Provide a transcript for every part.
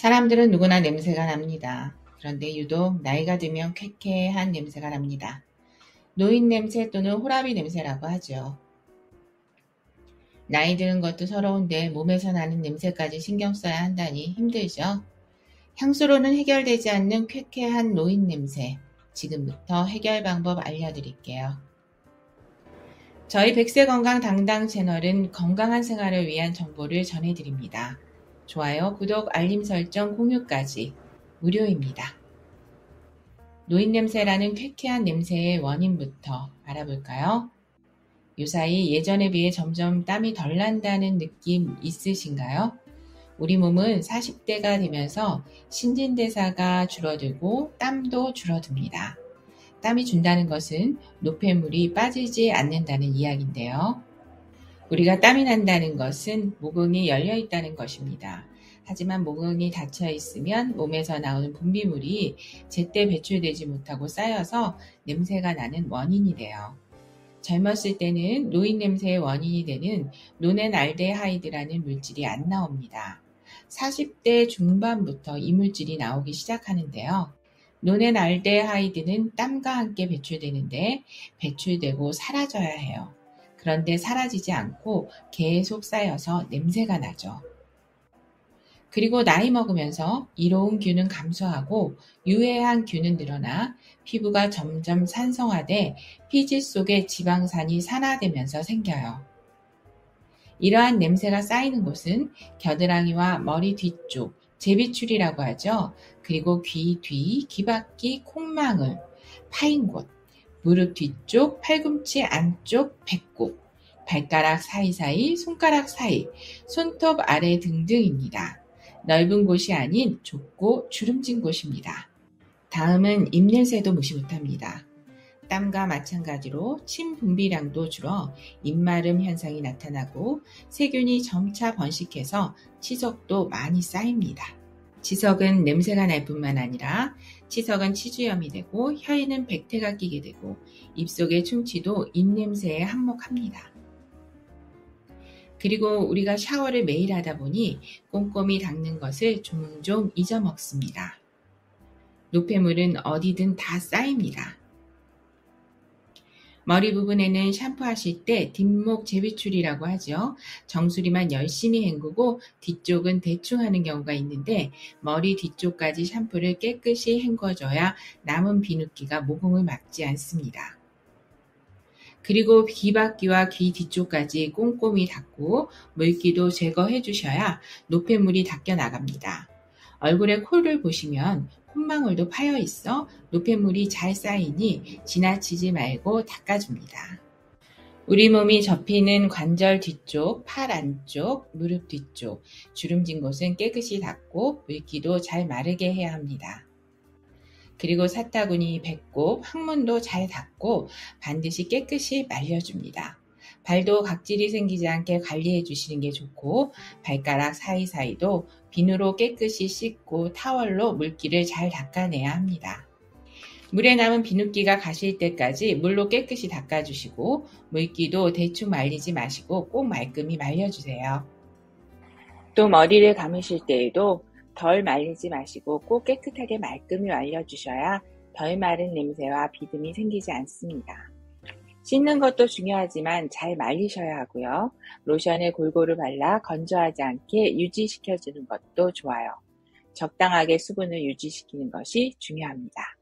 사람들은 누구나 냄새가 납니다. 그런데 유독 나이가 들면 쾌쾌한 냄새가 납니다. 노인 냄새 또는 호라비 냄새라고 하죠. 나이 드는 것도 서러운데 몸에서 나는 냄새까지 신경 써야 한다니 힘들죠? 향수로는 해결되지 않는 쾌쾌한 노인 냄새. 지금부터 해결 방법 알려드릴게요. 저희 백세건강 당당 채널은 건강한 생활을 위한 정보를 전해드립니다. 좋아요, 구독, 알림 설정, 공유까지 무료입니다. 노인 냄새라는 쾌쾌한 냄새의 원인부터 알아볼까요? 요사이 예전에 비해 점점 땀이 덜 난다는 느낌 있으신가요? 우리 몸은 40대가 되면서 신진대사가 줄어들고 땀도 줄어듭니다. 땀이 준다는 것은 노폐물이 빠지지 않는다는 이야기인데요. 우리가 땀이 난다는 것은 모공이 열려 있다는 것입니다. 하지만 모공이 닫혀 있으면 몸에서 나오는 분비물이 제때 배출되지 못하고 쌓여서 냄새가 나는 원인이 돼요. 젊었을 때는 노인 냄새의 원인이 되는 노넨알데하이드라는 물질이 안 나옵니다. 40대 중반부터 이 물질이 나오기 시작하는데요. 노넨알데하이드는 땀과 함께 배출되는데 배출되고 사라져야 해요. 그런데 사라지지 않고 계속 쌓여서 냄새가 나죠. 그리고 나이 먹으면서 이로운 균은 감소하고 유해한 균은 늘어나 피부가 점점 산성화돼 피지 속에 지방산이 산화되면서 생겨요. 이러한 냄새가 쌓이는 곳은 겨드랑이와 머리 뒤쪽, 제비추리라고 하죠. 그리고 귀 뒤, 귀바퀴, 콩망울, 파인 곳, 무릎 뒤쪽, 팔꿈치 안쪽, 배꼽, 발가락 사이사이, 손가락 사이, 손톱 아래 등등입니다. 넓은 곳이 아닌 좁고 주름진 곳입니다. 다음은 입냄새도 무시 못합니다. 땀과 마찬가지로 침 분비량도 줄어 입마름 현상이 나타나고 세균이 점차 번식해서 치석도 많이 쌓입니다. 치석은 냄새가 날 뿐만 아니라 치석은 치주염이 되고 혀에는 백태가 끼게 되고 입속의 충치도 입냄새에 한몫합니다. 그리고 우리가 샤워를 매일 하다 보니 꼼꼼히 닦는 것을 종종 잊어먹습니다. 노폐물은 어디든 다 쌓입니다. 머리 부분에는 샴푸하실 때 뒷목 제비출이라고 하죠. 정수리만 열심히 헹구고 뒤쪽은 대충 하는 경우가 있는데 머리 뒤쪽까지 샴푸를 깨끗이 헹궈줘야 남은 비누기가 모공을 막지 않습니다. 그리고 귀바퀴와 귀 뒤쪽까지 꼼꼼히 닦고 물기도 제거해 주셔야 노폐물이 닦여 나갑니다. 얼굴에 코를 보시면 콧망울도 파여 있어 노폐물이 잘 쌓이니 지나치지 말고 닦아줍니다. 우리 몸이 접히는 관절 뒤쪽, 팔 안쪽, 무릎 뒤쪽, 주름진 곳은 깨끗이 닦고 물기도 잘 마르게 해야 합니다. 그리고 사타구니, 배꼽, 항문도 잘 닦고 반드시 깨끗이 말려줍니다. 발도 각질이 생기지 않게 관리해 주시는 게 좋고 발가락 사이사이도 비누로 깨끗이 씻고 타월로 물기를 잘 닦아내야 합니다. 물에 남은 비누기가 가실 때까지 물로 깨끗이 닦아주시고 물기도 대충 말리지 마시고 꼭 말끔히 말려주세요. 또 머리를 감으실 때에도 덜 말리지 마시고 꼭 깨끗하게 말끔히 말려주셔야 덜 마른 냄새와 비듬이 생기지 않습니다. 씻는 것도 중요하지만 잘 말리셔야 하고요. 로션을 골고루 발라 건조하지 않게 유지시켜주는 것도 좋아요. 적당하게 수분을 유지시키는 것이 중요합니다.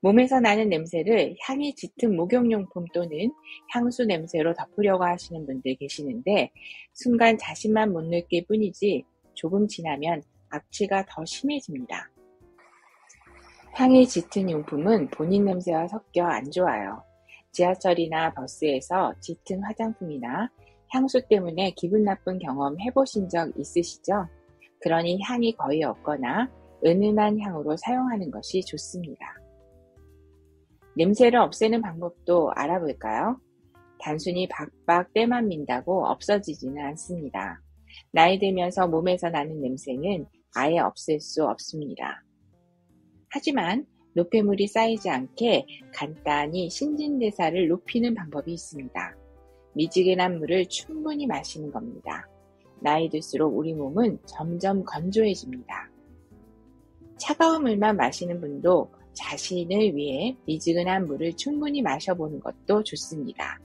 몸에서 나는 냄새를 향이 짙은 목욕용품 또는 향수 냄새로 덮으려고 하시는 분들 계시는데 순간 자신만 못 느낄 뿐이지 조금 지나면 악취가 더 심해집니다. 향이 짙은 용품은 본인 냄새와 섞여 안 좋아요. 지하철이나 버스에서 짙은 화장품이나 향수 때문에 기분 나쁜 경험 해보신 적 있으시죠? 그러니 향이 거의 없거나 은은한 향으로 사용하는 것이 좋습니다. 냄새를 없애는 방법도 알아볼까요? 단순히 박박 때만 민다고 없어지지는 않습니다. 나이 들면서 몸에서 나는 냄새는 아예 없앨 수 없습니다. 하지만 노폐물이 쌓이지 않게 간단히 신진대사를 높이는 방법이 있습니다. 미지근한 물을 충분히 마시는 겁니다. 나이 들수록 우리 몸은 점점 건조해집니다. 차가운 물만 마시는 분도 자신을 위해 미지근한 물을 충분히 마셔보는 것도 좋습니다.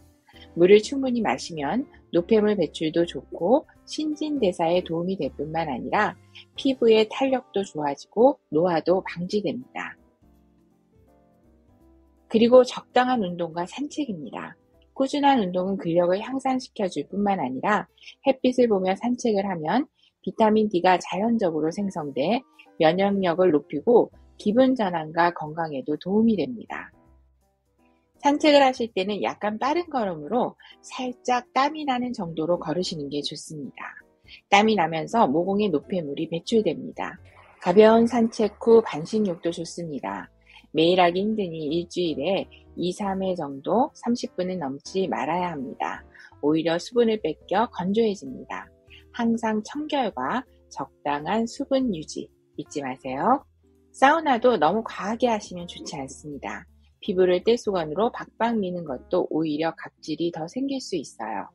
물을 충분히 마시면 노폐물 배출도 좋고 신진대사에 도움이 될 뿐만 아니라 피부의 탄력도 좋아지고 노화도 방지됩니다. 그리고 적당한 운동과 산책입니다. 꾸준한 운동은 근력을 향상시켜 줄 뿐만 아니라 햇빛을 보며 산책을 하면 비타민 D가 자연적으로 생성돼 면역력을 높이고 기분 전환과 건강에도 도움이 됩니다. 산책을 하실 때는 약간 빠른 걸음으로 살짝 땀이 나는 정도로 걸으시는 게 좋습니다. 땀이 나면서 모공의 노폐물이 배출됩니다. 가벼운 산책 후 반신욕도 좋습니다. 매일 하기 힘드니 일주일에 2, 3회 정도 30분은 넘지 말아야 합니다. 오히려 수분을 뺏겨 건조해집니다. 항상 청결과 적당한 수분 유지 잊지 마세요. 사우나도 너무 과하게 하시면 좋지 않습니다. 피부를 떼수건으로 박박 미는 것도 오히려 각질이 더 생길 수 있어요.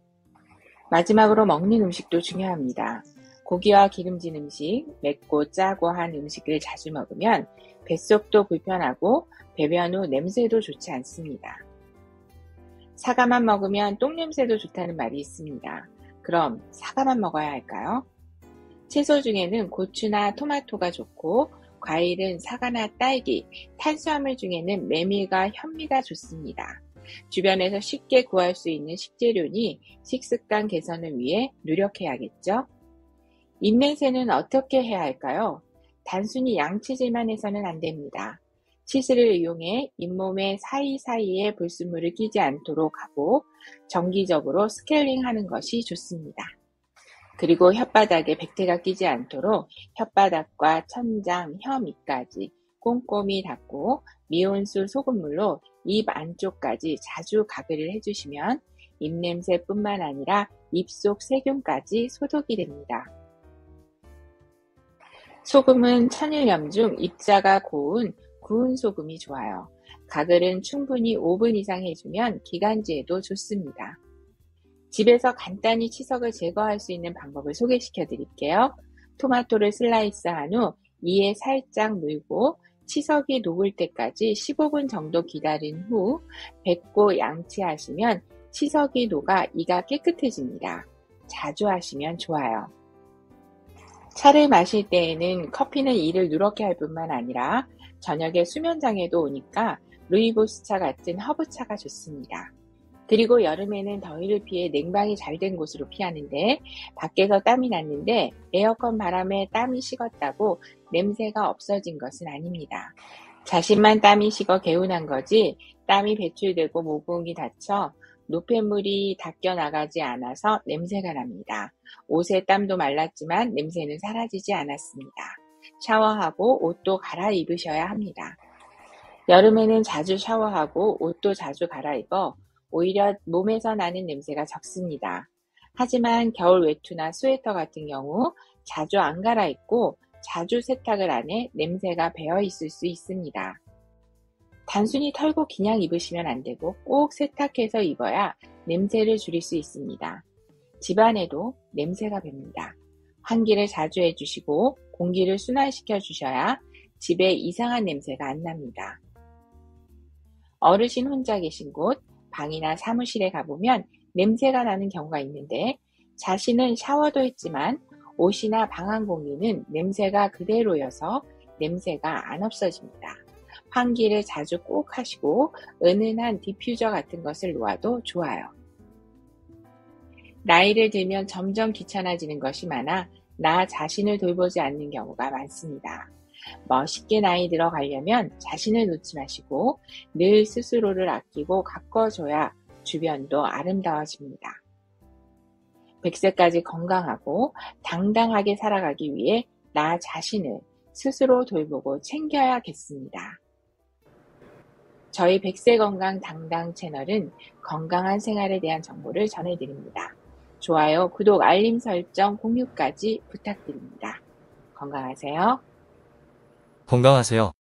마지막으로 먹는 음식도 중요합니다. 고기와 기름진 음식, 맵고 짜고 한 음식을 자주 먹으면 뱃속도 불편하고 배변 후 냄새도 좋지 않습니다. 사과만 먹으면 똥냄새도 좋다는 말이 있습니다. 그럼 사과만 먹어야 할까요? 채소 중에는 고추나 토마토가 좋고 과일은 사과나 딸기, 탄수화물 중에는 메밀과 현미가 좋습니다. 주변에서 쉽게 구할 수 있는 식재료니 식습관 개선을 위해 노력해야겠죠? 입냄새는 어떻게 해야 할까요? 단순히 양치질만 해서는 안 됩니다. 치스를 이용해 잇몸의 사이사이에 불순물을 끼지 않도록 하고 정기적으로 스케일링하는 것이 좋습니다. 그리고 혓바닥에 백태가 끼지 않도록 혓바닥과 천장, 혀 밑까지 꼼꼼히 닦고 미온수 소금물로 입 안쪽까지 자주 가글을 해주시면 입냄새뿐만 아니라 입속 세균까지 소독이 됩니다. 소금은 천일염 중 입자가 고운 구운 소금이 좋아요. 가글은 충분히 5분 이상 해주면 기관지에도 좋습니다. 집에서 간단히 치석을 제거할 수 있는 방법을 소개시켜 드릴게요. 토마토를 슬라이스한 후 이에 살짝 물고 치석이 녹을 때까지 15분 정도 기다린 후 뱉고 양치하시면 치석이 녹아 이가 깨끗해집니다. 자주 하시면 좋아요. 차를 마실 때에는 커피는 이를 누렇게 할 뿐만 아니라 저녁에 수면장애도 오니까 루이보스차 같은 허브차가 좋습니다. 그리고 여름에는 더위를 피해 냉방이 잘 된 곳으로 피하는데 밖에서 땀이 났는데 에어컨 바람에 땀이 식었다고 냄새가 없어진 것은 아닙니다. 자신만 땀이 식어 개운한 거지 땀이 배출되고 모공이 닫혀 노폐물이 닦여 나가지 않아서 냄새가 납니다. 옷에 땀도 말랐지만 냄새는 사라지지 않았습니다. 샤워하고 옷도 갈아입으셔야 합니다. 여름에는 자주 샤워하고 옷도 자주 갈아입어 오히려 몸에서 나는 냄새가 적습니다. 하지만 겨울 외투나 스웨터 같은 경우 자주 안 갈아입고 자주 세탁을 안 해 냄새가 배어 있을 수 있습니다. 단순히 털고 그냥 입으시면 안 되고 꼭 세탁해서 입어야 냄새를 줄일 수 있습니다. 집안에도 냄새가 붑니다. 환기를 자주 해주시고 공기를 순환시켜 주셔야 집에 이상한 냄새가 안 납니다. 어르신 혼자 계신 곳, 방이나 사무실에 가보면 냄새가 나는 경우가 있는데 자신은 샤워도 했지만 옷이나 방안 공기는 냄새가 그대로여서 냄새가 안 없어집니다. 환기를 자주 꼭 하시고 은은한 디퓨저 같은 것을 놓아도 좋아요. 나이를 들면 점점 귀찮아지는 것이 많아 나 자신을 돌보지 않는 경우가 많습니다. 멋있게 나이 들어가려면 자신을 놓지 마시고 늘 스스로를 아끼고 가꿔줘야 주변도 아름다워집니다. 100세까지 건강하고 당당하게 살아가기 위해 나 자신을 스스로 돌보고 챙겨야겠습니다. 저희 100세 건강 당당 채널은 건강한 생활에 대한 정보를 전해드립니다. 좋아요, 구독, 알림 설정, 공유까지 부탁드립니다. 건강하세요. 건강하세요.